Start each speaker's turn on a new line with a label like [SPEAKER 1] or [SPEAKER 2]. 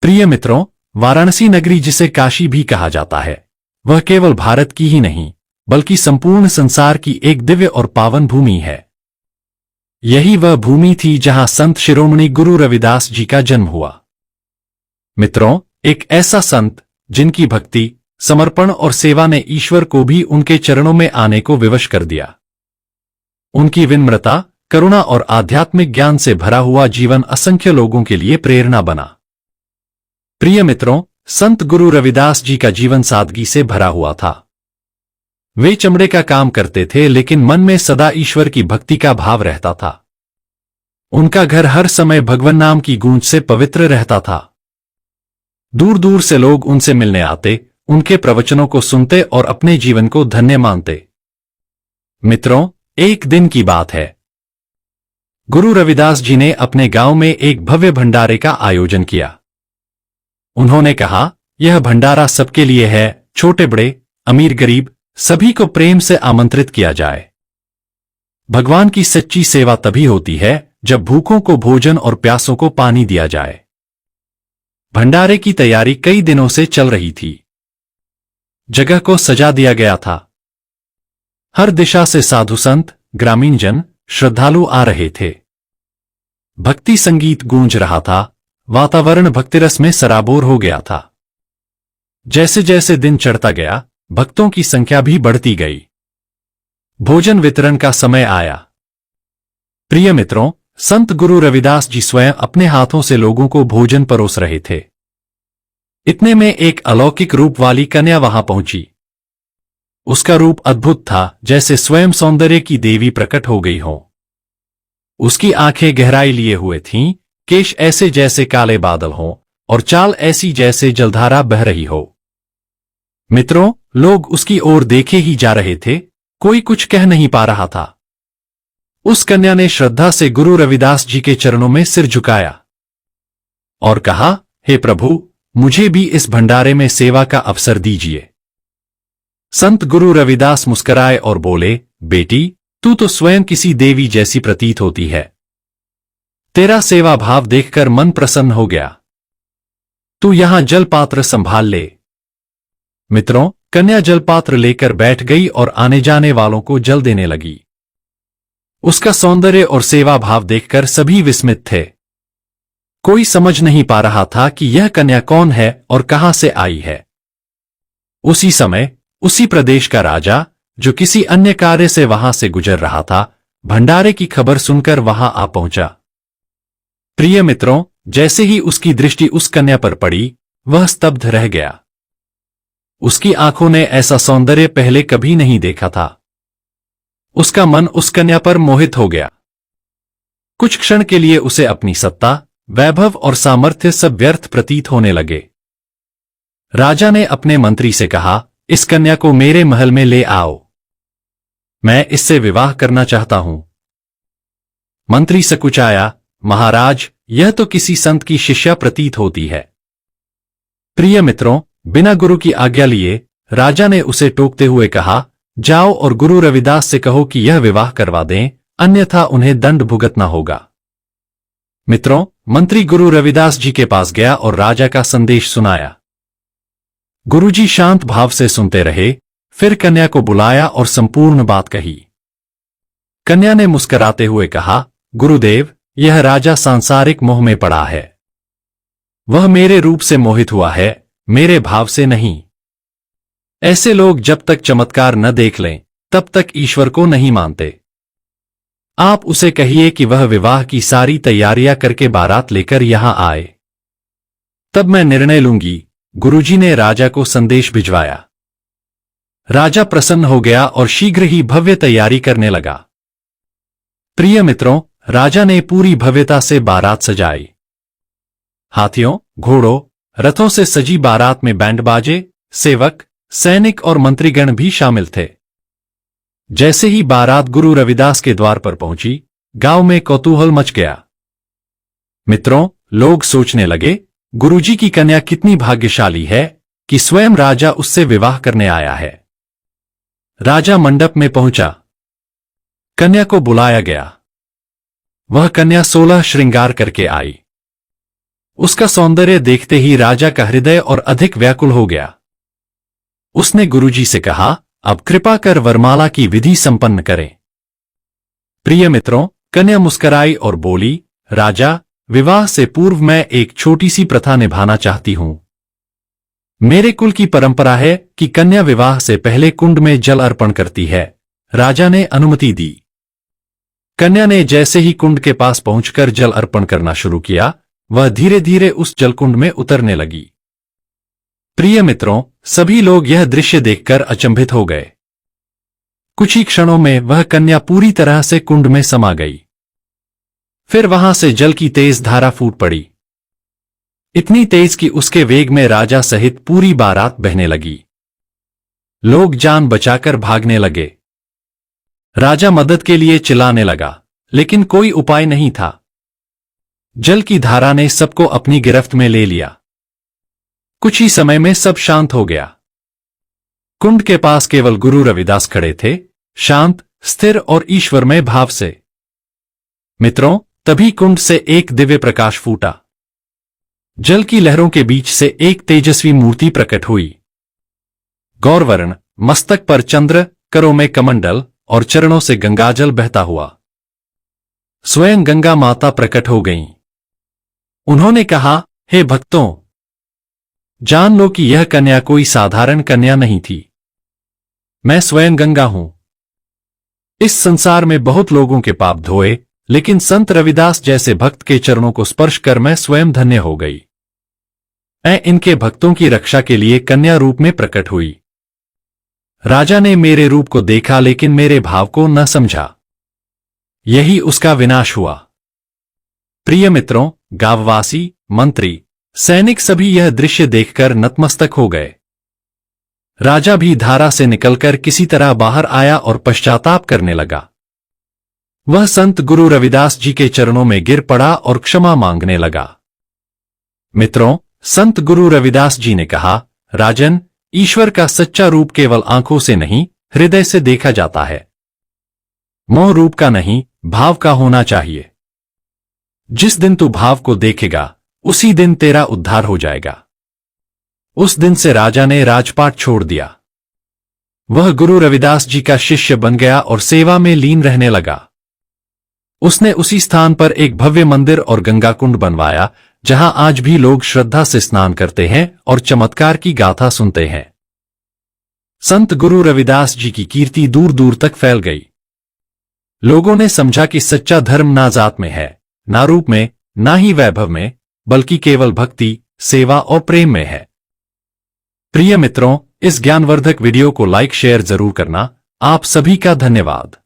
[SPEAKER 1] प्रिय मित्रों, वाराणसी नगरी जिसे काशी भी कहा जाता है, वह केवल भारत की ही नहीं बल्कि संपूर्ण संसार की एक दिव्य और पावन भूमि है। यही वह भूमि थी जहां संत शिरोमणि गुरु रविदास जी का जन्म हुआ। मित्रों, एक ऐसा संत जिनकी भक्ति, समर्पण और सेवा ने ईश्वर को भी उनके चरणों में आने को विवश कर दिया। उनकी विनम्रता, करुणा और आध्यात्मिक ज्ञान से भरा हुआ जीवन असंख्य लोगों के लिए प्रेरणा बना। प्रिय मित्रों, संत गुरु रविदास जी का जीवन सादगी से भरा हुआ था। वे चमड़े का काम करते थे, लेकिन मन में सदा ईश्वर की भक्ति का भाव रहता था। उनका घर हर समय भगवान नाम की गूंज से पवित्र रहता था। दूर दूर से लोग उनसे मिलने आते, उनके प्रवचनों को सुनते और अपने जीवन को धन्य मानते। मित्रों, एक दिन की बात है। गुरु रविदास जी ने अपने गांव में एक भव्य भंडारे का आयोजन किया। उन्होंने कहा, यह भंडारा सबके लिए है, छोटे बड़े, अमीर गरीब, सभी को प्रेम से आमंत्रित किया जाए। भगवान की सच्ची सेवा तभी होती है जब भूखों को भोजन और प्यासों को पानी दिया जाए। भंडारे की तैयारी कई दिनों से चल रही थी। जगह को सजा दिया गया था। हर दिशा से साधु संत, ग्रामीण जन, श्रद्धालु आ रहे थे। भक्ति संगीत गूंज रहा था। वातावरण भक्तिरस में सराबोर हो गया था। जैसे जैसे दिन चढ़ता गया, भक्तों की संख्या भी बढ़ती गई। भोजन वितरण का समय आया। प्रिय मित्रों, संत गुरु रविदास जी स्वयं अपने हाथों से लोगों को भोजन परोस रहे थे। इतने में एक अलौकिक रूप वाली कन्या वहां पहुंची। उसका रूप अद्भुत था, जैसे स्वयं सौंदर्य की देवी प्रकट हो गई हो। उसकी आंखें गहराई लिए हुए थीं, केश ऐसे जैसे काले बादल हों और चाल ऐसी जैसे जलधारा बह रही हो। मित्रों, लोग उसकी ओर देखे ही जा रहे थे, कोई कुछ कह नहीं पा रहा था। उस कन्या ने श्रद्धा से गुरु रविदास जी के चरणों में सिर झुकाया और कहा, हे प्रभु, मुझे भी इस भंडारे में सेवा का अवसर दीजिए। संत गुरु रविदास मुस्कुराए और बोले, बेटी, तू तो स्वयं किसी देवी जैसी प्रतीत होती है। तेरा सेवा भाव देखकर मन प्रसन्न हो गया। तू यहां जलपात्र संभाल ले। मित्रों, कन्या जलपात्र लेकर बैठ गई और आने जाने वालों को जल देने लगी। उसका सौंदर्य और सेवा भाव देखकर सभी विस्मित थे। कोई समझ नहीं पा रहा था कि यह कन्या कौन है और कहां से आई है। उसी समय उसी प्रदेश का राजा, जो किसी अन्य कार्य से वहां से गुजर रहा था, भंडारे की खबर सुनकर वहां आ पहुंचा। प्रिय मित्रों, जैसे ही उसकी दृष्टि उस कन्या पर पड़ी, वह स्तब्ध रह गया। उसकी आंखों ने ऐसा सौंदर्य पहले कभी नहीं देखा था। उसका मन उस कन्या पर मोहित हो गया। कुछ क्षण के लिए उसे अपनी सत्ता, वैभव और सामर्थ्य सब व्यर्थ प्रतीत होने लगे। राजा ने अपने मंत्री से कहा, इस कन्या को मेरे महल में ले आओ। मैं इससे विवाह करना चाहता हूं। मंत्री सकुचाया, महाराज, यह तो किसी संत की शिष्या प्रतीत होती है। प्रिय मित्रों, बिना गुरु की आज्ञा लिए राजा ने उसे टोकते हुए कहा, जाओ और गुरु रविदास से कहो कि यह विवाह करवा दें, अन्यथा उन्हें दंड भुगतना होगा। मित्रों, मंत्री गुरु रविदास जी के पास गया और राजा का संदेश सुनाया। गुरुजी शांत भाव से सुनते रहे, फिर कन्या को बुलाया और संपूर्ण बात कही। कन्या ने मुस्कुराते हुए कहा, गुरुदेव, यह राजा सांसारिक मोह में पड़ा है। वह मेरे रूप से मोहित हुआ है, मेरे भाव से नहीं। ऐसे लोग जब तक चमत्कार न देख लें, तब तक ईश्वर को नहीं मानते। आप उसे कहिए कि वह विवाह की सारी तैयारियां करके बारात लेकर यहां आए, तब मैं निर्णय लूंगी। गुरुजी ने राजा को संदेश भिजवाया। राजा प्रसन्न हो गया और शीघ्र ही भव्य तैयारी करने लगा। प्रिय मित्रों, राजा ने पूरी भव्यता से बारात सजाई। हाथियों, घोड़ों, रथों से सजी बारात में बैंड बाजे, सेवक, सैनिक और मंत्रीगण भी शामिल थे। जैसे ही बारात गुरु रविदास के द्वार पर पहुंची, गांव में कौतूहल मच गया। मित्रों, लोग सोचने लगे, गुरुजी की कन्या कितनी भाग्यशाली है कि स्वयं राजा उससे विवाह करने आया है। राजा मंडप में पहुंचा। कन्या को बुलाया गया। वह कन्या 16 श्रृंगार करके आई। उसका सौंदर्य देखते ही राजा का हृदय और अधिक व्याकुल हो गया। उसने गुरुजी से कहा, अब कृपा कर वरमाला की विधि संपन्न करें। प्रिय मित्रों, कन्या मुस्कुराई और बोली, राजा, विवाह से पूर्व मैं एक छोटी सी प्रथा निभाना चाहती हूं। मेरे कुल की परंपरा है कि कन्या विवाह से पहले कुंड में जल अर्पण करती है। राजा ने अनुमति दी। कन्या ने जैसे ही कुंड के पास पहुंचकर जल अर्पण करना शुरू किया, वह धीरे धीरे उस जलकुंड में उतरने लगी। प्रिय मित्रों, सभी लोग यह दृश्य देखकर अचंभित हो गए। कुछ ही क्षणों में वह कन्या पूरी तरह से कुंड में समा गई। फिर वहां से जल की तेज धारा फूट पड़ी, इतनी तेज कि उसके वेग में राजा सहित पूरी बारात बहने लगी। लोग जान बचाकर भागने लगे। राजा मदद के लिए चिल्लाने लगा, लेकिन कोई उपाय नहीं था। जल की धारा ने सबको अपनी गिरफ्त में ले लिया। कुछ ही समय में सब शांत हो गया। कुंड के पास केवल गुरु रविदास खड़े थे, शांत, स्थिर और ईश्वरमय भाव से। मित्रों, तभी कुंड से एक दिव्य प्रकाश फूटा। जल की लहरों के बीच से एक तेजस्वी मूर्ति प्रकट हुई। गौरवर्ण, मस्तक पर चंद्र, करों में कमंडल और चरणों से गंगाजल बहता हुआ। स्वयं गंगा माता प्रकट हो गईं। उन्होंने कहा, हे भक्तों, जान लो कि यह कन्या कोई साधारण कन्या नहीं थी। मैं स्वयं गंगा हूं। इस संसार में बहुत लोगों के पाप धोए, लेकिन संत रविदास जैसे भक्त के चरणों को स्पर्श कर मैं स्वयं धन्य हो गई। मैं इनके भक्तों की रक्षा के लिए कन्या रूप में प्रकट हुई। राजा ने मेरे रूप को देखा लेकिन मेरे भाव को न समझा। यही उसका विनाश हुआ। प्रिय मित्रों, गांववासी, मंत्री, सैनिक सभी यह दृश्य देखकर नतमस्तक हो गए। राजा भी धारा से निकलकर किसी तरह बाहर आया और पश्चाताप करने लगा। वह संत गुरु रविदास जी के चरणों में गिर पड़ा और क्षमा मांगने लगा। मित्रों, संत गुरु रविदास जी ने कहा, राजन, ईश्वर का सच्चा रूप केवल आंखों से नहीं, हृदय से देखा जाता है। मोह रूप का नहीं, भाव का होना चाहिए। जिस दिन तू भाव को देखेगा, उसी दिन तेरा उद्धार हो जाएगा। उस दिन से राजा ने राजपाट छोड़ दिया। वह गुरु रविदास जी का शिष्य बन गया और सेवा में लीन रहने लगा। उसने उसी स्थान पर एक भव्य मंदिर और गंगा कुंड बनवाया, जहां आज भी लोग श्रद्धा से स्नान करते हैं और चमत्कार की गाथा सुनते हैं। संत गुरु रविदास जी की कीर्ति दूर दूर तक फैल गई। लोगों ने समझा कि सच्चा धर्म ना जात में है, ना रूप में, ना ही वैभव में, बल्कि केवल भक्ति, सेवा और प्रेम में है। प्रिय मित्रों, इस ज्ञानवर्धक वीडियो को लाइक शेयर जरूर करना। आप सभी का धन्यवाद।